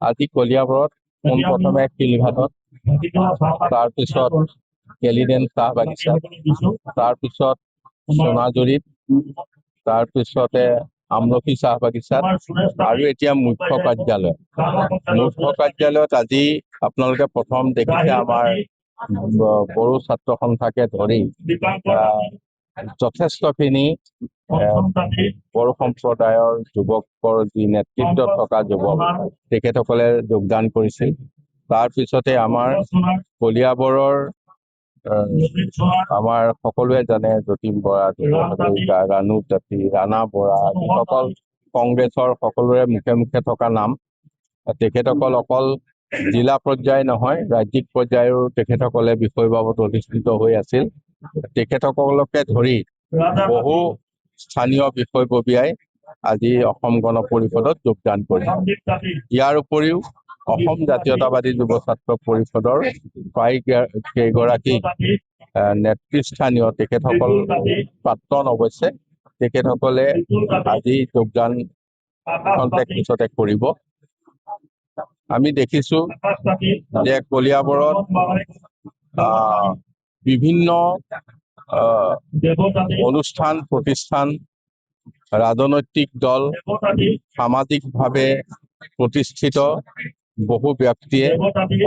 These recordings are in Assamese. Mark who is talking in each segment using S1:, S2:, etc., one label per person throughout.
S1: আজি কলিয়াবৰত পোনপ্ৰথমে শিলঘাটত, তাৰপিছত কেলিডেন চাহ বাগিচাত, তাৰপিছত সোণাজুৰিত, তাৰপিছতে আমলখি চাহ বাগিচাত আৰু এতিয়া মুখ্য কাৰ্যালয়ত আজি আপোনালোকে প্ৰথম দেখিছে আমাৰ বড়ো ছাত্ৰ সন্থাকে ধৰি যথেষ্টখিনি বড়ো সম্প্ৰদায়ৰ যুৱকৰ যি নেতৃত্বত থকা যুৱক তেখেতসকলে যোগদান কৰিছিল। তাৰপিছতে আমাৰ কলিয়াবৰৰ আমাৰ সকলোৱে জানে যতীন বৰা, ৰাণু তাঁতী, ৰাণা বৰা, যিসকল কংগ্ৰেছৰ সকলোৰে মুখে মুখে থকা নাম। তেখেতসকল অকল জিলা পৰ্যায় নহয়, ৰাজ্যিক পৰ্যায়ৰো তেখেতসকলে বিষয় বাবদ অধিষ্ঠিত হৈ আছিল। তেখেতসকলকে ধৰি বহু স্থানীয় বিষয়ববীয়াই আজি অসম গণ পৰিষদত যোগদান কৰিছে। ইয়াৰ উপৰিও অসম জাতীয়তাবাদী যুৱ ছাত্ৰ পৰিষদৰ প্ৰায় কেইগৰাকী নেতৃস্থানীয় তেখেতসকল প্ৰাক্তন অৱশ্যে তেখেতসকলে আজি যোগদান খন্তেক পিছতে কৰিব। আমি দেখিছো যে কলিয়াবৰত বিভিন্ন অনুষ্ঠান প্ৰতিষ্ঠান, ৰাজনৈতিক দল, সামাজিকভাৱে প্ৰতিষ্ঠিত বহু ব্যক্তিয়ে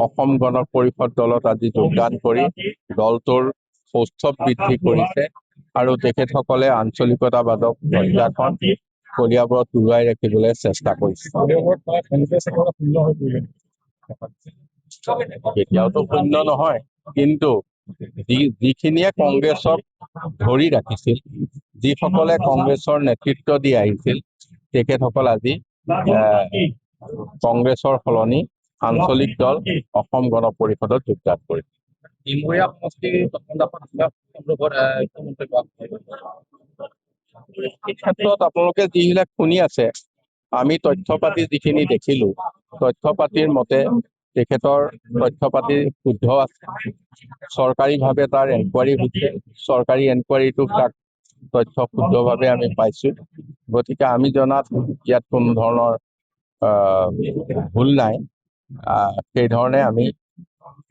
S1: অসম গণ পৰিষদ দলত আজি যোগদান কৰি দলটোৰ সৌষ্ঠৱ বৃদ্ধি কৰিছে আৰু তেখেতসকলে আঞ্চলিকতাবাদক প্ৰত্যাখ্যান কলিয়াবৰত উৰুৱাই ৰাখিবলৈ চেষ্টা কৰিছে। কেতিয়াওতো শূন্য নহয়, কিন্তু যিখিনিয়ে কংগ্ৰেছক ধৰি ৰাখিছিল, যিসকলে কংগ্ৰেছৰ নেতৃত্ব দি আহিছিল, তেখেতসকল আজি কংগ্ৰেছৰ সলনি আঞ্চলিক দল অসম গণ পৰিষদত যোগদান কৰিছে। এই ক্ষেত্ৰত আপোনালোকে যিবিলাক শুনি আছে, আমি তথ্য পাতি যিখিনি দেখিলো, তথ্য পাতিৰ মতে তেখেতৰ তথ্য পাতি শুদ্ধ আছে। চৰকাৰীভাৱে তাৰ এনকুৱাৰী হৈছে, চৰকাৰী এনকুৱাৰীটো তাক তথ্য শুদ্ধভাৱে আমি পাইছো। গতিকে আমি জনাত ইয়াত কোনো ধৰণৰ ভুল নাই। সেই ধৰণে আমি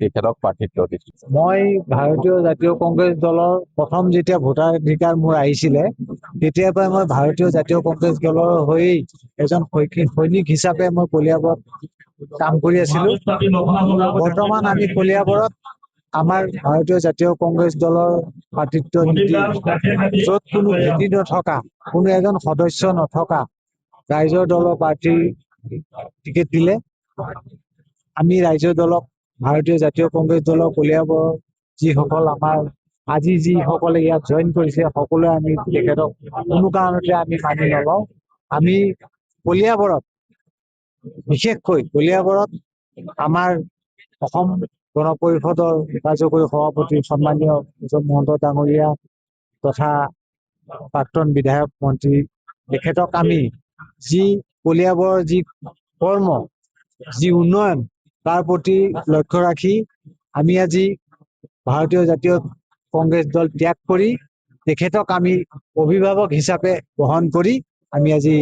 S1: তেখেতক প্ৰাৰ্থিত্ব দিছো।
S2: মই ভাৰতীয় জাতীয় কংগ্ৰেছ দলৰ প্ৰথম যেতিয়া ভোটাধিকাৰ মোৰ আহিছিলে, তেতিয়াৰ পৰাই মই ভাৰতীয় জাতীয় কংগ্ৰেছ দলৰ হৈয়ে এজন সৈনিক হিচাপে মই কলিয়াবৰত কাম কৰি আছিলো। বৰ্তমান আমি কলিয়াবৰত আমাৰ ভাৰতীয় জাতীয় কংগ্ৰেছ দলৰ প্ৰাৰ্থিত্ব নিদি, য'ত কোনো ভেটি নথকা, কোনো এজন সদস্য নথকা ৰাইজৰ দলৰ প্ৰাৰ্থী টিকেট দিলে। আমি ৰাইজৰ দলক, ভাৰতীয় জাতীয় কংগ্ৰেছ দলৰ কলিয়াবৰৰ যিসকল আমাৰ আজি যিসকলে ইয়াত জইন কৰিছে, সকলোৱে আমি তেখেতক কোনো কাৰণতে আমি মানি নলওঁ। আমি কলিয়াবৰত, বিশেষকৈ কলিয়াবৰত আমাৰ অসম গণ পৰিষদৰ কাৰ্যকৰী সভাপতি সন্মানীয় মহন্ত ডাঙৰীয়া তথা প্ৰাক্তন বিধায়ক মন্ত্ৰী তেখেতক আমি যি কলিয়াবৰৰ যি কৰ্ম, যি উন্নয়ন, তাৰ প্ৰতি লক্ষ্য ৰাখি আমি আজি ভাৰতীয় জাতীয় কংগ্ৰেছ দল ত্যাগ কৰি তেখেতক আমি অভিভাৱক হিচাপে গ্ৰহণ কৰি আমি আজি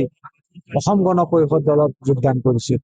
S2: অসম গণ পৰিষদ দলত যোগদান কৰিছো।